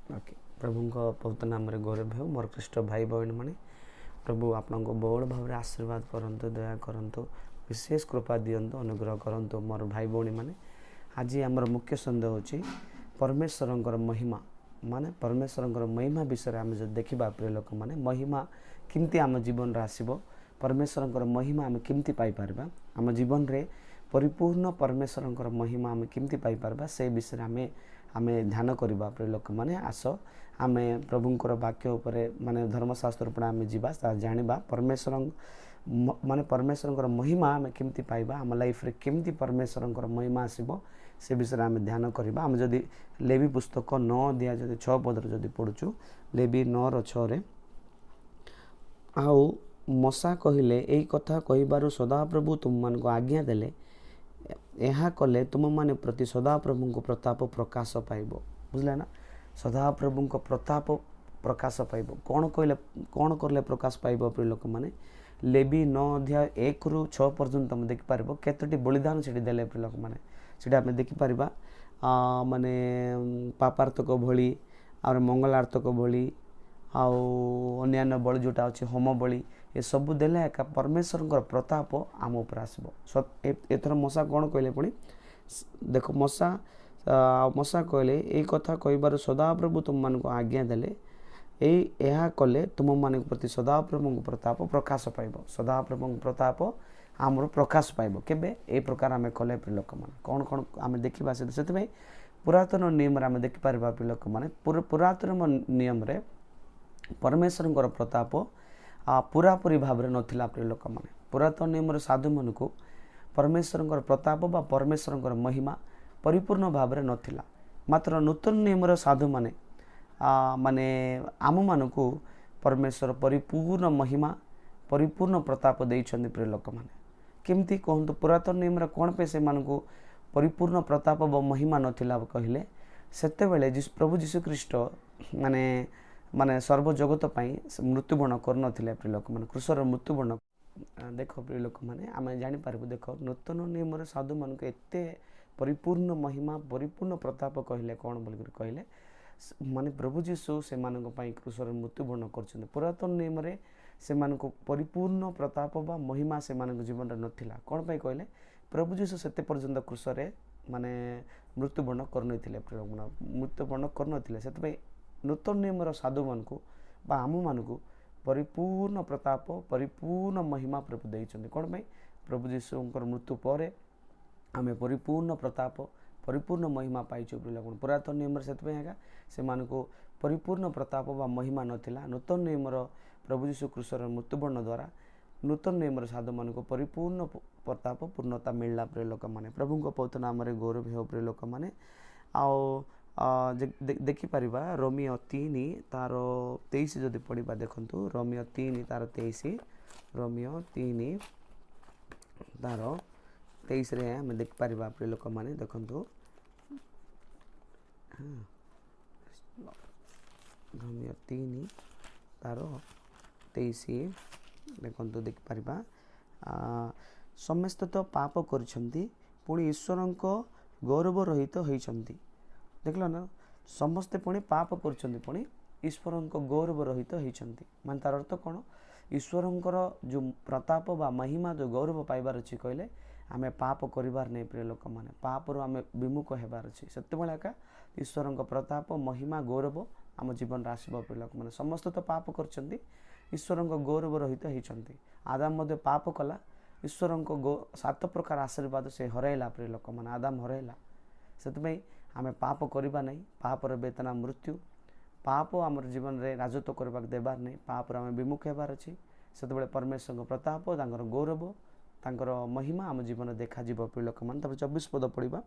Okay प्रभु पवित्र नाम गौरव हो मोर ख्रीष्ट भाई बहन मैंने प्रभु आपण बहुल भाव आशीर्वाद करंतु दया करंतु विशेष कृपा दिंतु अनुग्रह करंतु मोर भाई भौणी मैंने आज आमर मुख्य संदेह होची परमेश्वर महिमा माने परमेश्वर महिमा विषय आम जो देखा प्रिय लोक मैंने महिमा किमती आम जीवन आसब परमेश्वर महिमा आम किमती पाइपर आम जीवन रे परिपूर्ण परमेश्वर महिमा आम किमती पाइपर से विषय आम आम ध्यान करवा प्रिय लोक मैंने आस आम प्रभुंर वाक्य उपरे माने धर्मशास्त्र पर आम जा जाना परमेश्वर माने परमेश्वर महिमा आम केमती पाइबा आम लाइफ रे केमती परमेश्वर महिमा आसब से विषय आम ध्यान करवा आम जदि लेवी पुस्तक 9 अध्याय जदि 6 पदर जदि पढ़ुचु लेवी 9:6 आउ मशा कहले यही कथा कहबारु सदाप्रभु तुम मान को आज्ञा देले यह कले तुम माने प्रति सदाप्रभु को प्रताप प्रकाश पाइब बुझले ना सदाप्रभु को प्रताप प्रकाश पाइब कौन कहले कौन करले प्रकाश पाइब प्रिय लोक माने लेवी 9 अध्याय 1 ରୁ 6 पर्यंत तुम देखि पारिबो केतोटी बलिदान सेठी देले प्रिय लोक माने सेटा हम देखि पारिबा माने पापार्थक भली और मंगलार्थक भली आउ अन्यान्य बलि जोटा अच्छे होम बलि ये सब देले एका परमेश्वर प्रताप आम उपर आसब एथर मशा कौन कहले पुणी देख मशा कहले यही कथा कहबार सदाप्रभु तुम मान को आज्ञा देले यह कले तुम मान प्रति सदाप्रभु प्रताप प्रकाश पाइब सदाप्रभु प्रताप आमर प्रकाश पाइब केबे ए प्रकार आम कले प्रिय लोक मैंने कौन कौन आम देखा से पुरातन नियम आम देखिपर प्रिय लोक मैंने पुरातन नियम रे परमेश्वर प्रताप पूरापूरी भाव में नाला प्रिय लोक मैंने पुरातन नियम साधु मन को परमेश्वर प्रताप बा परमेश्वर महिमा परिपूर्ण भाव में नाला मात्र नूतन नियम साधु माने माने आम मान को परमेश्वर परिपूर्ण महिमा परिपूर्ण प्रताप देइछन्ति प्रिय लोक मैंने केमती कहतु पुरातन नियम कौन पे से मान को परिपूर्ण प्रताप व महिमा नाला कहले सेतेबेले प्रभु जीशु ख्रीष्ट माने माने सर्वजगत मृत्युवर्ण कर प्रिय लोक मैंने क्रूसर मृत्युवर्ण देख प्रिय लोक मैंने आम जापर देख नूतन नियम साधु मान को एत परिपूर्ण महिमा परिपूर्ण प्रताप कहले कौन बोल कहले माने प्रभु जीशु से क्रूसर मृत्युवर्ण कर पुरातन नियम से परिपूर्ण प्रताप बा महिमा से जीवन में नाला कौन पे कहले प्रभु जीशु से पर्यंत क्रूसर माने मृत्युवर्ण कर मृत्युवर्ण कर नूतन नियम साधु मान को आम मान को परिपूर्ण प्रताप परिपूर्ण महिमा प्रभु देइछन्ति कौन पे प्रभु जीशु मृत्यु पर आम परिपूर्ण प्रताप परिपूर्ण महिमा पाइछु पुरातन नियम से को परिपूर्ण प्रताप बा महिमा नाला नूतन नियम प्रभु जीशु क्रूसर मृत्युवर्ण द्वारा नूतन नियम साधु मान को परिपूर्ण प्रताप पूर्णता मिलला प्रिय लोक मैंने प्रभु को पवित्र नाम गौरव हो प्रिय लोक मैंने आओ देखिपर रोमियो 3 तार 23 जदि पढ़ा देखु रोमियो 3 तार 23 रोमियो 3 तार 23 रे आम देखिपर प्रिय लोक मैंने देखु रोमियो 3 तार 23 देखु देखिपर समस्त तो पाप करछन्ति पुणी ईश्वर गौरव रहित होइछन्ति देखल ना समस्ते पुणी पाप कर ईश्वर गौरव रहित होइछन्ति मान तार अर्थ कौन ईश्वर जो प्रताप बा महिमा जो गौरव पाइबार अच्छी कहले आम पाप करिबार नहीं प्रिय लोक मैंने पाप रू आम विमुख होबार अच्छी से एका ईश्वर प्रताप महिमा गौरव आम जीवन आसब प्रिय लोक मैंने समस्त तो पाप कर ईश्वर गौरव रहित होइछन्ति आदाम मध्य पाप कला ईश्वर 7 प्रकार आशीर्वाद से हरैला प्रिय लोक मैंने आदाम हरैला से आम पाप करवा नहीं पापर वेतना मृत्यु पाप आम जीवन में राजत्व करवा देवार नहीं पाप आम विमुख होबार अच्छी से परमेश्वर प्रताप गौरव तांकर महिमा आम जीवन देखा प्रिय लोक मैंने 24 पद पढ़ा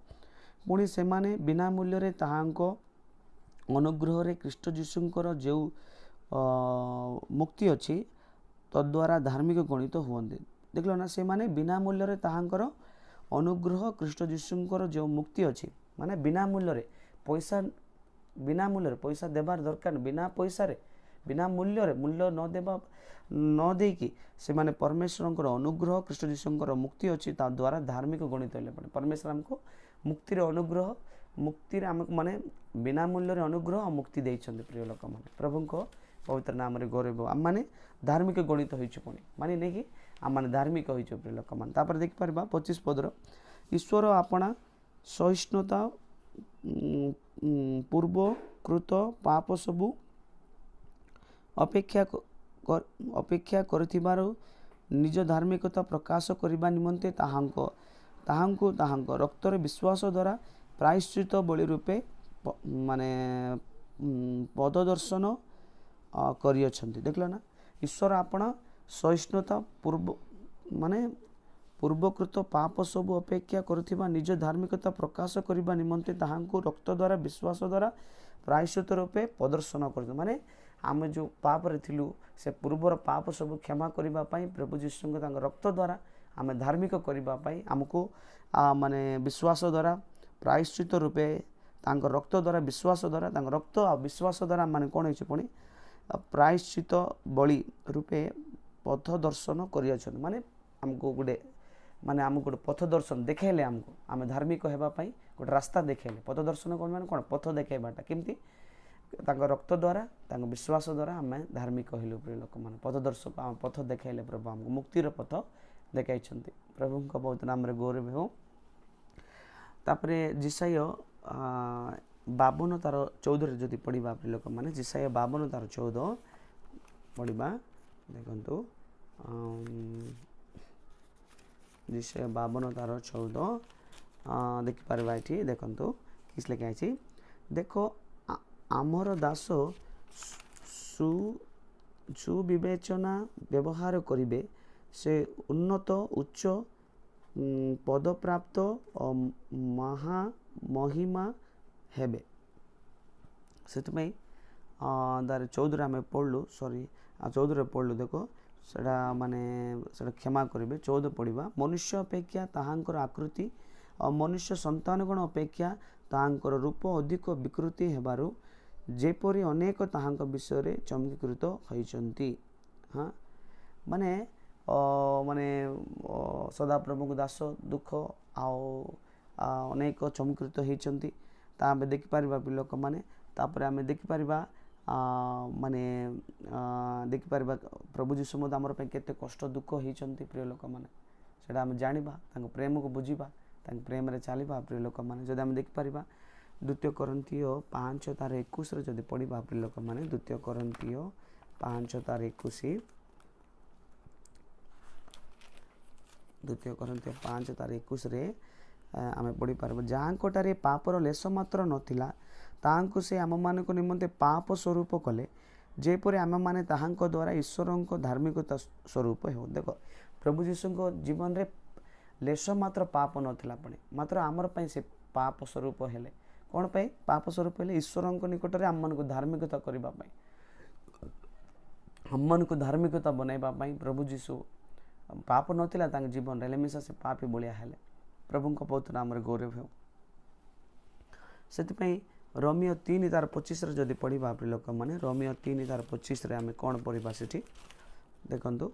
पुणी से बिना मूल्य ताहांको अनुग्रह रे ख्रीष्ट जीशुंकर जो मुक्ति अच्छी तद्वारा धार्मिक गणित हुए देखल ना से माने बिना मूल्य ताहांकर अनुग्रह ख्रीष्ट जीशुंकर जो मुक्ति अच्छी माने बिना मूल्य पैसा बिना मूल्य पैसा देबार दरकार बिना पैसा रे बिना मूल्य मूल्य न देबा न देकी से माने परमेश्वर अनुग्रह ख्रीष्ट जीशुंकर मुक्ति अच्छी ता द्वारा धार्मिक गणित होले परमेश्वर हमको मुक्तिर अनुग्रह मुक्ति आम माने बिना मूल्य अनुग्रह और मुक्ति देइछन्ते प्रिय लोक माने प्रभु को पवित्र नाम रे गौरव आम माने धार्मिक गणित होइछु पुणी माने नहीं कि आम माने धार्मिक होइछु प्रिय लोक माने तापर देख परबा 25 पदर ईश्वर आपणा सहिष्णुता पूर्वकृत पाप सबु अपेक्षा करिथिबारो निज धार्मिकता प्रकाश करने निमंते ताहांको रक्तर विश्वास द्वारा प्रायश्चित बलि रूपे माने पददर्शन करियछन्ति देखल ना ईश्वर आपण सहिष्णुता माने पूर्वकृत पाप सबु अपेक्षा करुथिबा निज धार्मिकता प्रकाश करने निमंते ताहांको रक्त द्वारा विश्वास द्वारा प्रायश्चित रूपे प्रदर्शन कर माने आम जो पाप रे थिलु से पूर्वर पाप सब क्षमा करबा पई प्रभु यीशु रक्त द्वारा आम धार्मिक करबा आमको माने विश्वास द्वारा प्रायश्चित रूपे रक्त द्वारा विश्वास द्वारा रक्त आ विश्वास द्वारा माने कौन होइछ पुणी प्रायश्चित बलि रूपे पथ दर्शन कर माने आमको गोटे माने आम गोटे पथ दर्शन देखेले आमको आम धार्मिक होगा गोटे रास्ता देखेले पथ दर्शन कौन माने कौन पथ देखेबाटा केमती रक्त द्वारा विश्वास द्वारा आम धार्मिक कहलु प्रिय लोक मान पथदर्शक आम पथ देखाइले प्रभु आमको मुक्तिर पथ देखाई प्रभु को बहुत नाम रे गौरव हो तापरे जिसाय 52 तार 14 जदि पढ़ा प्रिय लोक मैंने जिसाय 52 तार 14 पढ़ा देखु जिसाय 52 तार 14 देखिपार ये देखु किस लिखाई देखो आमर दास सुविवेचना व्यवहार करिवे से उन्नत उच्च पद प्राप्त और महा महिमा हेबे से तार 14 आम पढ़लु सॉरी 14 पढ़लु देखो सेटा माने सेटा क्षमा करिवे 14 पढ़ा मनुष्य अपेक्षा ताहांकर आकृति और मनुष्य संतानगण अपेक्षा ताहांकर रूप अधिक विकृति हेबारु जेपरी अनेक ताहांक विषय रे चमकीकृत होइचंती हाँ माने माने सदा प्रभु दास दुख अनेक चमकीकृत होइचंती ता आमे देखि परिबा लोक माने तापर आमे देखि परिबा माने देखि परिबा प्रभु यीशु मद हमर पे केते कष्ट दुख होइचंती प्रिय लोक माने सेटा आमे जानिबा तांको प्रेम को बुझिबा तांको प्रेम रे चलिबा प्रिय लोक माने जदि आमे देखि परिबा द्वितीय कोरिन्थीय 5 तार 21 रे जदि पढ़ा प्रिय लोक माने द्वितीय कोरिन्थीय 5 तार 21 द्वितीय कोरिन्थीय 5 तार 21 रे आमे पढ़ी पारबो जाहांकोटारे पापर लेश मात्र नथिला ताहांको से आम मानक निमंते पाप स्वरूप कले जेपरि आम माने ताहांको द्वारा ईश्वरंको धार्मिकता स्वरूप हो देखो प्रभु यीशुंको जीवन रे लेश मात्र पाप नथिला पणे मात्र आमर पई से पाप स्वरूप हेले कौन पे पाप स्वरूप हेले ईश्वरंको निकटरे आम मानक धार्मिकता करबा पई हम मानक धार्मिकता बनैबा पई प्रभु यीशु पाप नथिला तांग जीवन रे लेमिसा से पापी बोलिया हेले प्रभु को पवित्र नाम रे गौरव हो से रोमियो 3 तार 25 रे जदि पढ़ा प्रिय लोक माने रोमियो 3 तार 25 रे आमे कौन पढ़ा सेठी देखंतु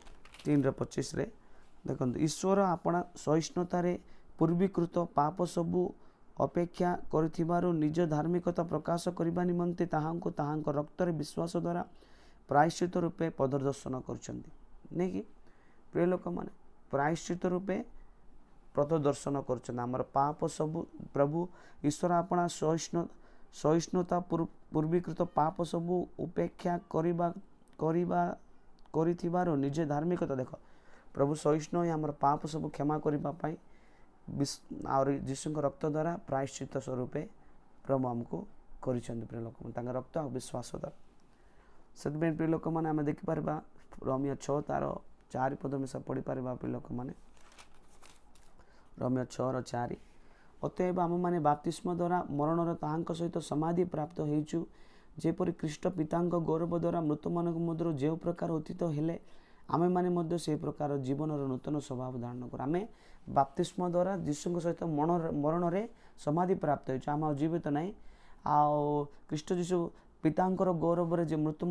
3 रे 25 रे देखंतु ईश्वर आपणा सहिष्णुता रे पूर्वीकृत पाप सबु अपेक्षा करिथिबारो निज धार्मिकता प्रकाश करबा निमंते ताहांको ताहांको रक्त रे विश्वास द्वारा प्रायश्चित रूपे पददर्शन करछन्ती नै कि प्रिय लोक माने प्रायश्चित रूपे पददर्शन करछन हमर पाप सबु प्रभु ईश्वर आपणा सहिष्णुता पूर्वीकृत पाप सबु उपेक्षा करिथिबारो निज धार्मिकता देखो प्रभु सहिष्णु हमर पाप सबु क्षमा करबा पई और यीशु रक्त द्वारा प्रायश्चित स्वरूपे प्रभु आमको करिछन्ती प्रिय लोक तांका रक्त और विश्वास द्वारा से प्रिय लोक माने आमे देखि परबा रोमियो 6 तार 4 पद में सब पढ़ी परबा प्रिय लोक माने रोमियो 6 रो 4 अतएव आम माने बाप्तिस्म द्वारा मरणर ताहांक सहित समाधि प्राप्त होइछु जेपरि ख्रीष्ट पितांक गौरव द्वारा मृत मानक मध्य जो प्रकार उत्थित हेले आमे माने मध्य से प्रकार जीवनर नूतन स्वभाव धारण कर आमे बाप्तिस्म द्वारा यीशु सहित मरण रे समाधि प्राप्त होइछु आम जीवित नाही आ ख्रीष्ट यीशु पितांकर गौरव रे जे मृत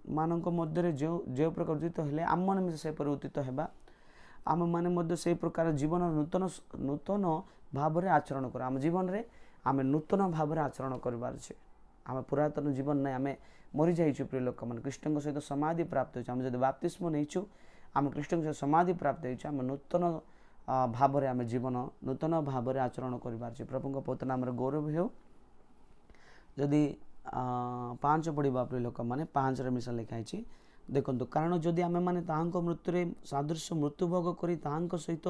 मानक मध्य जो प्रकार उत्थित हेले आम माने से पर उत्थित हेबा आम माने मध्य से प्रकार जीवन नूतन भाव रे आचरण कर आम जीवन रे आमे नूतन भाव आचरण करबार छे। आमे पुरातन जीवन नहीं आमे मरी जाइछु प्रिय लोक मन कृष्ण सहित समाधि प्राप्त होइछु। आमे जदि बाप्तिस्म नैछु आमे कृष्ण सहित समाधि प्राप्त होइछु। आमे नूतन भाव आमे जीवन नूतन भाव आचरण करबार छे। प्रभु पवित्र नाम गौरव हो। जदि 5 पढ़ा प्रिय लोक मैंने 5 मिशन लिखाई देखो कारण जदि आम मैंने मृत्यु सादृश्य मृत्यु भोग कर सहित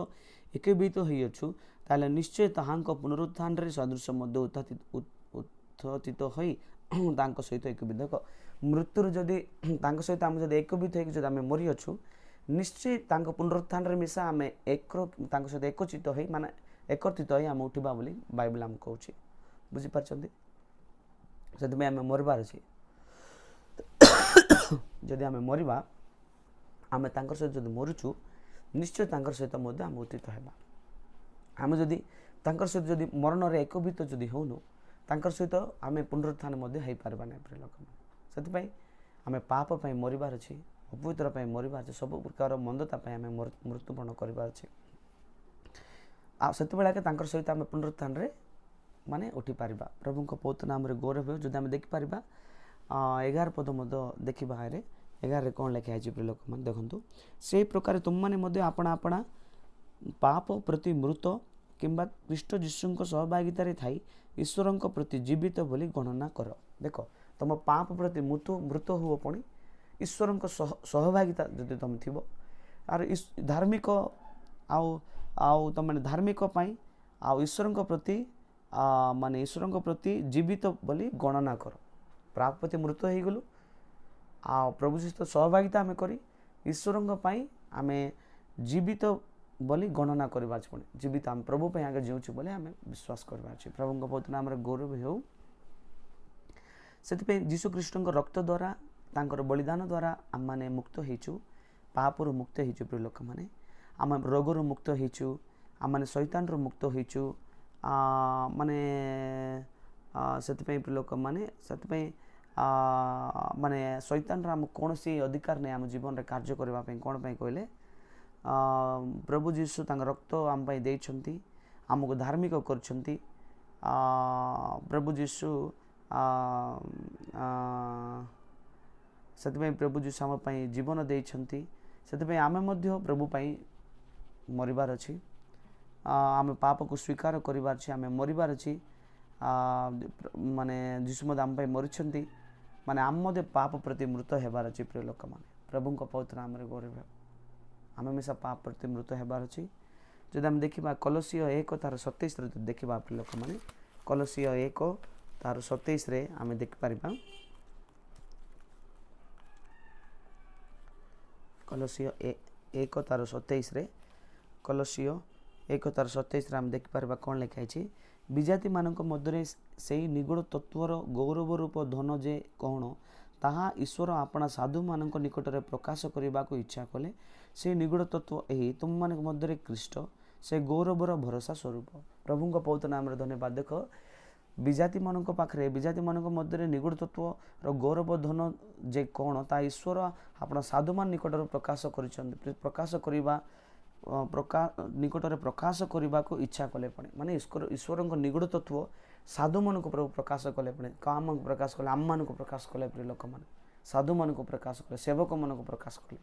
एकभूत होइछु ताले निश्चय पुनरुत्थान सदृश्य उत्थित हो सहित एकभूत देख मृत्यु जदि सहित आम जब एकभूत हो मरी अच्छु निश्चय पुनरुत्थान मिशा आम एक सहित एकचित हो माने एकत्रित हो आम उठा बोली बाइबल आम कहूँ बुझीपार से आम मरबार अच्छे जदि आम मरवा आम सहित जब मरुचु निश्चय सहित आम उत्थित होगा। आम जदि सहित जदि मरण एकभूत जदि होनु सहित आम पुनरुत्थान हो पार्बा ना प्रिय लोक से आम पाप पर मरबार अच्छे अपवित्र पर मरबार अच्छे सब प्रकार मंदता आम मृत्युवरण करबार अच्छे से सहित आम पुनरुत्थान माने उठी पारिबा। प्रभु पवित्र नाम गौरव हो। जदि आम देखिपर 11 पद देखा 11 कौन लिखा है प्रिय लोक मैंने देखो से प्रकार तुम मैंने आपणा आपणा पाप प्रति मृत किंबा ख्रीष्ट जीशु सहभागितार थाई ईश्वर प्रति जीवित बोली गणना कर। देख तुम पाप प्रति मृत हो पुणी ईश्वर सहभागिता जदि तुम थी आर धार्मिक आउ तुम धार्मिक आउ ईश्वर प्रति माने ईश्वर प्रति जीवित बोली गणना कर। पाप प्रति मृत हो गलु आ प्रभु सहित सहभागिता आम करी ईश्वर आम जीवित बोली गणना करबार पुणी जीवित आम प्रभु आगे जीवु बोले आम विश्वास करबार। प्रभु पवित्र नाम गौरव हो। से जीशु कृष्ण रक्त द्वारा तांकर बलिदान द्वारा आम मैंने मुक्त होइछु पाप रु मुक्त होइछु प्रिय लोक मैंने आम रोग रु मुक्त होइछु आम मैंने शैतान रु मुक्त होइछु माने से प्रिय लोक मैंने से माने शैतान आम कौन सी अधिकार नहीं आम जीवन में कार्य करने कौन कहले प्रभु जीशु रक्त आम देइछंती आमको धार्मिक करछंती प्रभु जीशु से प्रभु जीशु आम जीवन देइछंती से आम प्रभु मरबार अच्छी आम पाप को स्वीकार करिबार छी आम मरबार अच्छी माने जीशु आम मरी माने आम पाप प्रति मृत हेबार अच्छी प्रिय लोक मैंने प्रभु पवित्र नाम गौरव आम मिशा पाप प्रति मृत हेबार अच्छी। जदि आम देखा कलसीय 1 तार 27 देखा प्रिय लोक मैंने कलसीय 1 तार 27 आम देखिपर कलसीय 1 तार 27 कलसीय 1 तार 27 आम देखिपर कौन लिखाई विजाति मानक मध्य से निगूढ़ तत्वर गौरव रूप धन जे कौन ताहा ईश्वर आपणा साधु मानक निकट में प्रकाश करने को इच्छा कले से निगूढ़ तत्व यही तुम मान मध्य ख्रीष्ट से गौरवर भरोसा स्वरूप। प्रभु पवित्र नाम धन्यवाद। देख विजाति मानक पाखरे विजाति मानक मध्य निगूढ़ तत्व गौरव धन जे कौन ता ईश्वर आपणा साधु मान निकट में प्रकाश प्रकाश करने निकट में प्रकाश करने को इच्छा कले माने ईश्वर निगूढ़ तत्व साधु मान को प्रभु प्रकाश कले काम प्रकाश कले आम मान को प्रकाश कले प्रिय लोक मैंने साधु मान को प्रकाश कले सेवक मान को प्रकाश कले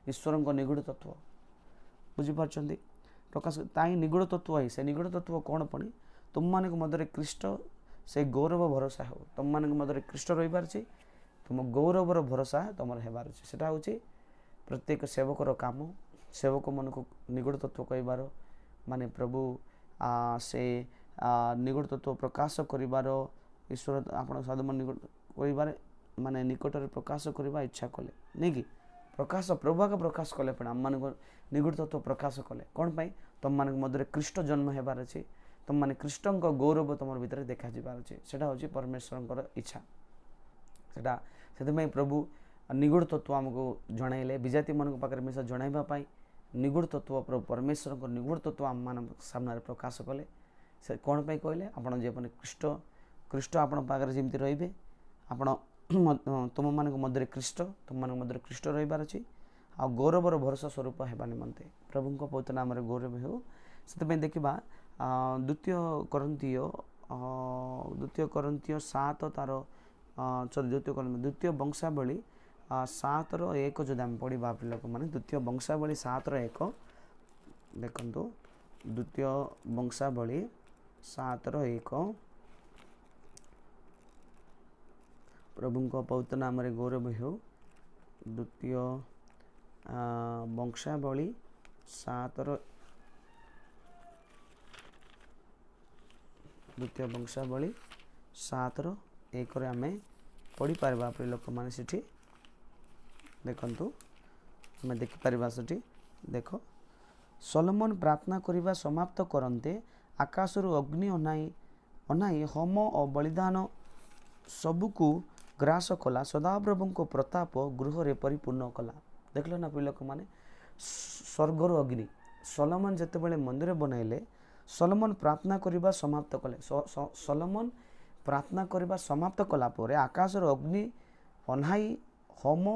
ईश्वर निगूढ़ तत्व बुझीपार प्रकाश ताई निगूढ़ तत्व ही से निगूढ़ तत्व कौन पड़ी तुम मान मध्य ख्रीष्ट से गौरव भरोसा हो तुम मान मध्य ख्रीष्ट रहीबार तुम गौरवर भरोसा तुम हेबार सेटा हूँ प्रत्येक सेवकर काम सेवक मन को निगूढ़ तत्व कहबार माने प्रभु से निगूढ़ तत्व प्रकाश करिबार ईश्वर आपण साधु मन निकट कहबार माने निकट में प्रकाश करबा इच्छा कले नहीं कि प्रकाश प्रभु का प्रकाश कले आम मान निगूढ़ तत्व प्रकाश कले कौन पाई तुम मान मध्य ख्रीष्ट जन्म हेबार अच्छे तुम माने ख्रीष्ट गौरव तुम भीतर देखा जाबार अच्छे सेटा हूँ परमेश्वर इच्छा सेटा से प्रभु निगूढ़ तत्व आमको जणाइले विजाति मान पाखे मिशा जणाइबाई निगूढ़ तत्व प्रभु परमेश्वर निगूढ़ तत्व आम मान सामने प्रकाश कले से कौन पाई कहले आपण जे ख्रीष्ट ख्रीष्ट आपण पाखे जमी रे आपण तुम मान मध्य ख्रीष्ट तुम मान मध्य ख्रीष्ट रहीबार अच्छी आ गौरवर भरोसा स्वरूप हेबा निमंते प्रभु पवित्र नाम गौरव हो। से देखा 2 कोरिन्थीय द्वितीय करंथियो 7 तार द्वितीय वंशावली 7:1 जदि आम पढ़ा लोक मैंने द्वितीय वंशावली 7:1 देखु द्वितीय वंशावली 7:1 प्रभु को पवित्र नाम गौरव हो। द्वितीय वंशावली 7 द्वितीय वंशावली 7:1 आम पढ़ी पार्बा प्रिय लोक मैंने सेठी देखंतु आम देखिपर सेठी देख सोलोमन प्रार्थना करने समाप्त करते आकाशरू अग्नि अनाई होम और बलिदान सबुकु ग्रास कला सदाप्रभु को प्रताप गृह रे परिपूर्ण कला। देखल ना प्रिय लोक मैंने स्वर्गर अग्नि सोलोमन जितेबाला मंदिर बनइले सोलोमन प्रार्थना करने समाप्त कले सोलोमन प्रार्थना करने समाप्त कला आकाशर अग्नि अनाई होम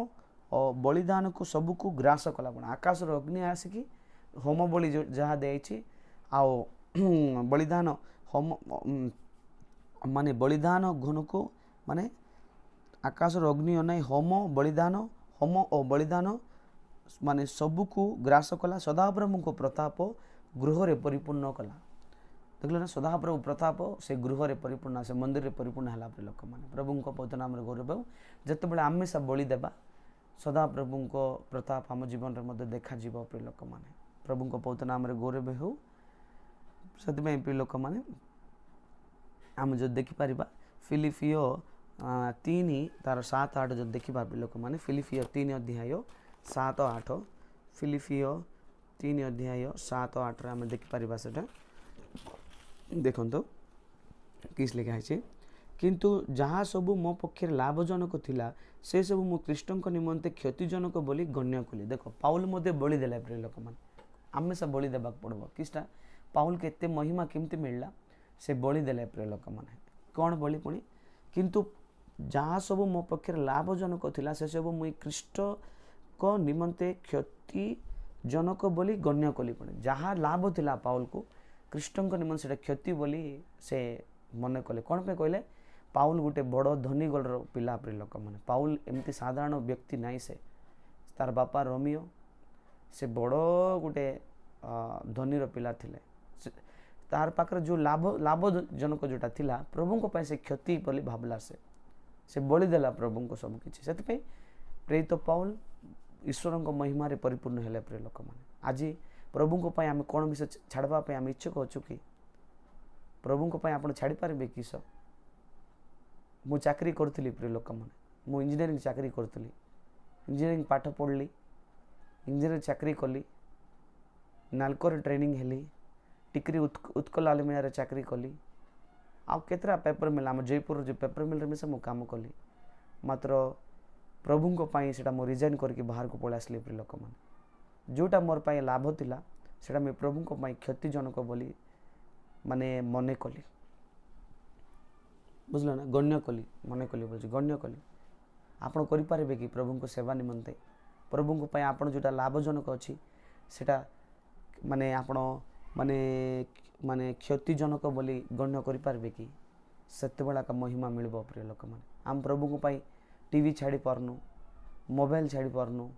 और बलिदान को सबको ग्रास कला आकाशर अग्नि आसिकी होम बलि जहाँ देछि आओ बलिदान होम माने बलिदान घन को माने आकाशर अग्नि अनाई होम और बलिदान माने सबको ग्रास कला सदाप्रभु को प्रताप गृह रे परिपूर्ण कला। देखल ना सदाप्रभु प्रताप से गृह रे परिपूर्ण से मंदिर रे परिपूर्ण है लोक मैंने प्रभु को पवित्र नाम गौरव जिते बड़े आम सब बलि देवा सदाप्रभु को प्रताप आम जीवन में देखा प्रिय लोक मैंने प्रभु को पवित्र नाम गौरव हो। से प्रिय लोक मैंने आम जो देखिपर फिलिपियो 3 तार 7-8 जो देखा प्रिय लोक मैंने फिलिपियो 3:7-8 फिलिपियो 3:7-8 आम देखिपर से देखो किस लिखा है किंतु जहाँ सबू मो पक्षे लाभजनक थिला से सब मो कृष्ण निमंते क्षतिजनक बोली गण्य कली। देखो पाउल मध्य बलि देला प्रिय लोक मैंने आम सब बलि देवा पड़ो किसटा पाउल के एते महिमा केमती मिलला से बलि देले प्रिय लोक मैंने कौन बलि पुणी किंतु जहाँ सब मो पक्षे लाभजनक थिला से सब मुई कृष्ण को निमंते क्षतिजनक बोली गण्य कली पुणी जहाँ लाभ थिला पाउल को कृष्ण को निमंते क्षति बोली से मन कले कौन पे कहले पाउल गोटे बड़ धनी गलर पिला प्रिय लोक मैंने पाउल एमती साधारण व्यक्ति नाई से तार बापा रोमियो से बड़ गोटे धनीर पिला थिले तार पाखरे जो लाभजनक जोटा थिला प्रभु को से क्षति बोली भावला से बलि देला प्रभु को सब किछि से प्रेरित पाउल ईश्वर को महिमा रे परिपूर्ण हेले प्रिय लोक मैंने आज प्रभु को आम कौन विषय छाड़वा आम इच्छुक अच्छु कि प्रभु को आप छाड़ी पारे किस मु चाकरी करी प्रिय लोक मैंने मु इंजीनियरिंग चाकरी करी इंजीनियरिंग पाठ पढ़ली इंजीनियरिंग चाकरी कली नालकोर ट्रेनिंग हेली टिकरी उत्कल आलमिया चाकरी कली आउ केतरा पेपर मिल आम जयपुर जो पेपर मिल में से मु काम कली मात्र प्रभु को सेटा मु रिजाइन करके बाहर को पळै आसली प्रिय लोक मैंने जोटा मोर पाई लाभ थिला सेटा मैं प्रभु को क्षतिजनक बोली माने मने कली बुझल ना गण्य कली मने कली बोल गण्य कली आपन करि पारे कि प्रभु को सेवा निमंते प्रभु को आपन जोटा लाभजनक अच्छी सेटा माने आपन माने माने क्षतिजनक बोली गण्य करि पारबे कि सेते बेला का महिमा मिलबो प्रिय लोक माने आम प्रभु को टीवी छाड़ी पारनु मोबाइल छाड़ी पारनु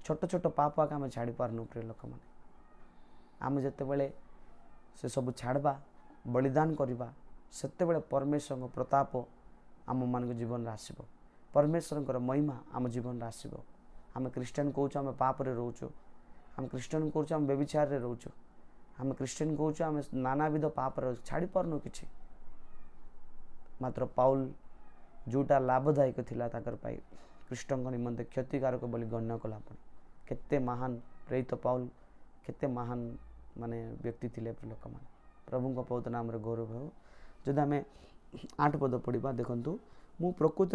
छोट छोट पाप आम छाड़ी पारनु प्रिय लोक मैंने आम जिते बड़े से सब छाड़बा बलिदान करवा सेते बड़े परमेश्वर प्रताप आम मान जीवन आसब परमेश्वर महिमा आम जीवन आसब आम क्रिस्टियन कौच आम पाप रे रोचु आम क्रिस्टियन कौच आम व्यभिचार रे रोचु आम क्रिस्टियन कौच आम नानाविध पाप रे छाड़ी पारनु किछि मात्र पाउल जोटा लाभदायक थिला ताकर पाई कृष्ण को निमंते क्षतिकारक बोली गण्य कला केते महान प्रेरित पाउल केते महान माने व्यक्ति थिले लोक माने प्रभु को पवित्र नाम रे गौरव हो। जदि आम 8 पद पढ़ा देखंतु मु प्रकृत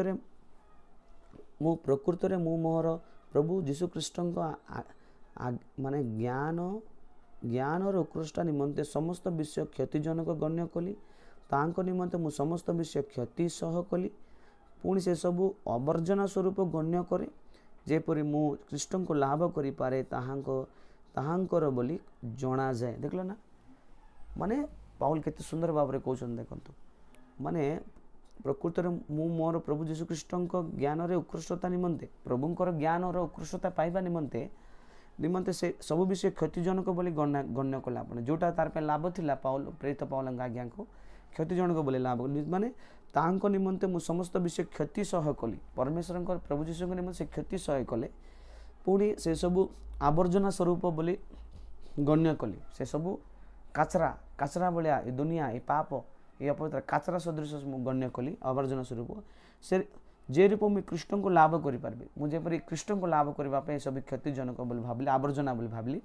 रे मु मोर प्रभु जीशु कृष्ण को माने ज्ञान और उत्कृष्टा निमंते समस्त विषय क्षतिजनक गण्य कली तांको निमंते मु समस्त विषय क्षति सह कली पुणी से सबू अवर्जना स्वरूप गण्य करे जेपरी मु कृष्ण को लाभ करि पारे ताहांकर बोली जना जाए। देखल ना माने पाउल केते सुंदर भाव में कहते देखो माने प्रकृत में मोर प्रभु जीशु ख्रीष्ट ज्ञान रे उत्कृष्टता निमंते प्रभुंकर ज्ञान और उत्कृष्टता पाइबा निमंते से सब विषय क्षतिजनक बोली गण्य कला आप जोटा तार पे लाभ थिला पाउल प्रेरित पाउल आज्ञा को क्षतिजनक बोली लाभ माने तांको निमंते मु समस्त विषय क्षति सह कली परमेश्वर प्रभु जीशु निमंते से क्षति सह कले पुणी से सबू आवर्जना स्वरूप बोली गण्य कली से सबू काचरा काचरा भाया ये दुनिया ये पाप ये अपवित्र काचरा सदृश गण्य कली आवर्जना स्वरूप से जे रूप मुझे कृष्ण को लाभ करें मुझे कृष्ण को लाभ करने सब क्षतिजनक बोली भाविली आवर्जना बोली भाविली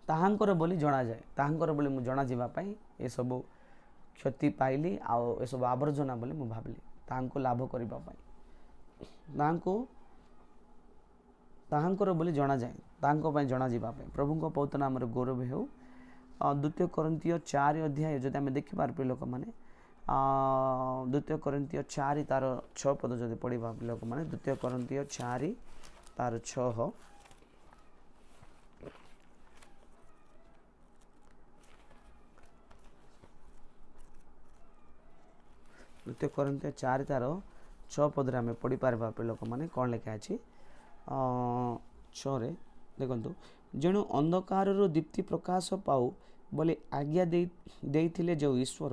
ताहांकर बोली जना जाए ताहांकर बोली मुझे जना जावाई ये सब क्षति पाइली आउ सब आवर्जना बोली मुझे भाविली ताहांको लाभ करने ताहांकर बोली जना जाए ताहांको पई जना जावाई प्रभु पवित्र नाम गौरव हो। द्वितीय कोरिन्थियो 4 अध्याय जदि आम देखिए प्रिय लोक मैंने द्वितीय कोरिन्थियो 4 तार 6 पद जदि पढ़ा लोक मैंने द्वितीय कोरिन्थियो 4 तार 6 द्वितीय कोरिन्थियो 4 तार 6 पद आम पढ़ी पार्बा प्रिय लोक मैंने कौन लिखा अच्छी 6 देखु जेणु अंधकार दीप्ति प्रकाश पाऊ बोले आज्ञा देइथिले जो ईश्वर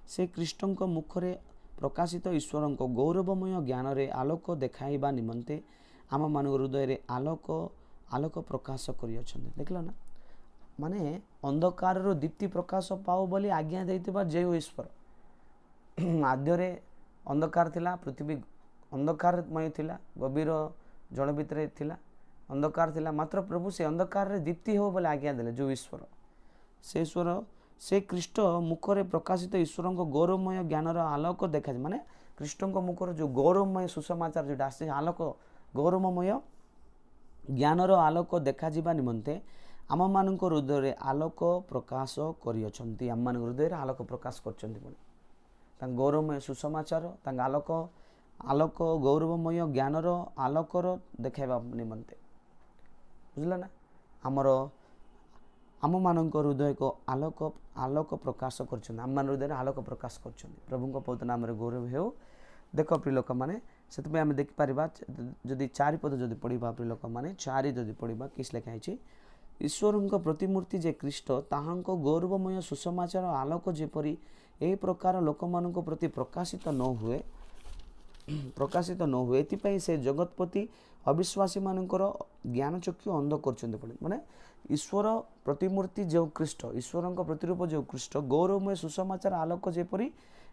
से कृष्ण मुखरे प्रकाशित ईश्वर गौरवमय ज्ञान रे आलोक देखाइबा निमंते आम मान हृदय रे आलोक प्रकाश करियछन देखल ना माने अंधकार दीप्ति प्रकाश पाऊ बोली आज्ञा देइतिबा जो ईश्वर आद्य अंधकार थिला पृथ्वी अंधकारमय थिला गभीर जल भितर थिला अंधकार थिला मात्र प्रभु से अंधकार रे दीप्ति हो बोले आज्ञा देले जो ईश्वर से कृष्ण मुखरे प्रकाशित ईश्वर गौरवमय ज्ञान आलोक देखा माने कृष्ण मुखर जो गौरवमय सुसमाचार जो आसे आलोक गौरवमय ज्ञान आलोक देखा निमंते आम मान हृदय आलोक प्रकाश करियछंती आम मान हृदय आलोक प्रकाश कर गौरवमय सुसमाचार आलोक आलोक गौरवमय ज्ञान आलोकर देखा निमंते बुझला ना आमर आम मान हृदय को आलोक आलोक प्रकाश कर हृदय आलोक प्रकाश कर प्रभु पवित्र नाम गौरव हो। देख प्रिय लोक मैंने से आम देखिपर जदि 4 पद जदि पढ़ा प्रिय लोक मैंने 4 जदि पढ़ा किस लिखाई ईश्वर प्रतिमूर्ति जे ख्रीष्ट ताहांको गौरवमय सुसमाचार आलोक जेपरी ए प्रकार लोक मान प्रति प्रकाशित न हुए एथिपाई से जगतपति अविश्वासी मानकर ज्ञान चक्षु अंध कर माने ईश्वर प्रतिमूर्ति जो ख्रीष्ट ईश्वर प्रतिरूप जो ख्रीष्ट गौरवमय सुसमाचार आलोक जेपरी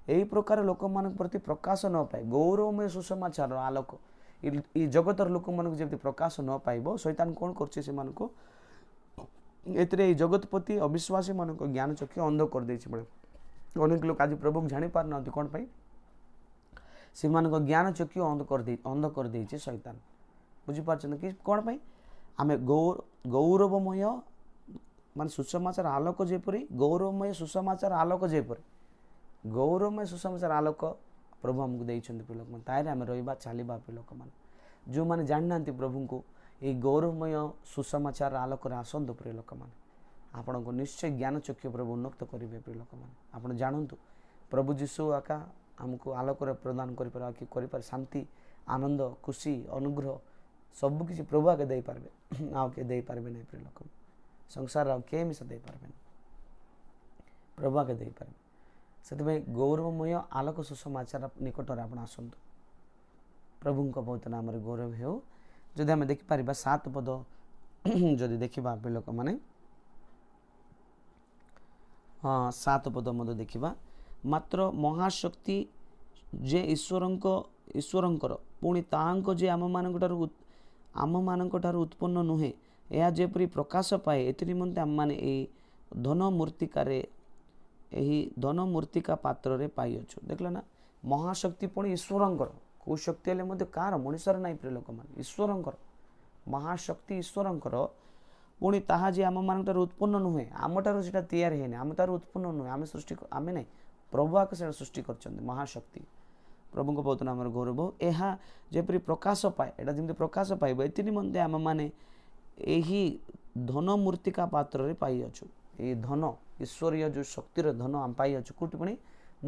यही प्रकार लोक मान प्रति प्रकाश न पाए गौरवमय सुसमाचार आलोक जगतर लोक मान जब प्रकाश न पाइब शैतान कौन कर जगतपति अविश्वासी मान ज्ञान चक्षु अंध कर अनेक लोग आज प्रभु जानी पार ना कौन पाई से ज्ञान चक्षु अंध कर दे शैतान बुझीपार कि कौन पाई आम गौरवमय मान सुसमाचार आलोक जेपरी गौरवमय सुसमाचार आलोक जेपरी गौरवमय सुसमाचार आलोक प्रभु आमको देइछन्ति प्रिय लोक मन तारे आम रहिबा चलिबा प्रिय लोक मन जो माने जानि नांती प्रभु को ए गौरवमय सुसमाचार आलोक रे आसंतु प्रिय लोक मन आपण को निश्चय ज्ञान चक्षु प्रभु उन्नत करिवे प्रिय लोक मन आपण जानंतु प्रभु जीशु आका हमको आलोक प्रदान कर शांति आनंद खुशी अनुग्रह सबकि प्रभु आगे दे पारे आउ के दे पारे नहीं प्रिय लोक संसार आउ के मिस दे पारे प्रभु आगे दे पारे से गौरवमय आलोक सुसमाचार निकट में आप आसतु प्रभु पवित्र नाम गौरव हो। जदि आम देखिपर 7 पद जदि देखा प्रिय लोक मैंने हाँ 7 पद मत देखा मात्र महाशक्ति जे ईश्वरंकर पुणी ताहांको जे आम मानक उत्पन्न नुहे यह जेपरी प्रकाश पाए एथि निमंते आम माने धन मूर्तिका पात्र रे पाई अच्छु देखल ना महाशक्ति पुणी ईश्वरंकर कौ शक्ति हेल्ले कार मनुष्यर ना प्रिय लोक मान ईश्वरंकर महाशक्ति ईश्वरंकर पुणी ताहा जे आम मान उत्पन्न नुहे आमठार से तैयार है आम तार उत्पन्न नुहे आम सृष्टि आम नहीं प्रभु आके से सृष्टि कर महाशक्ति प्रभु पवित्र नाम गौरव यह जेपरी प्रकाश पाए एटा जमी प्रकाश पाइब एति निमंते आम माने एही धन मूर्तिका पात्र रे पाई अच्छु ये धन ଈଶ୍ୱରୀୟ ଯେଉଁ ଶକ୍ତିର ଧନ ଆମେ ପାଇଅଛୁ କୋଉଠି ପୁଣି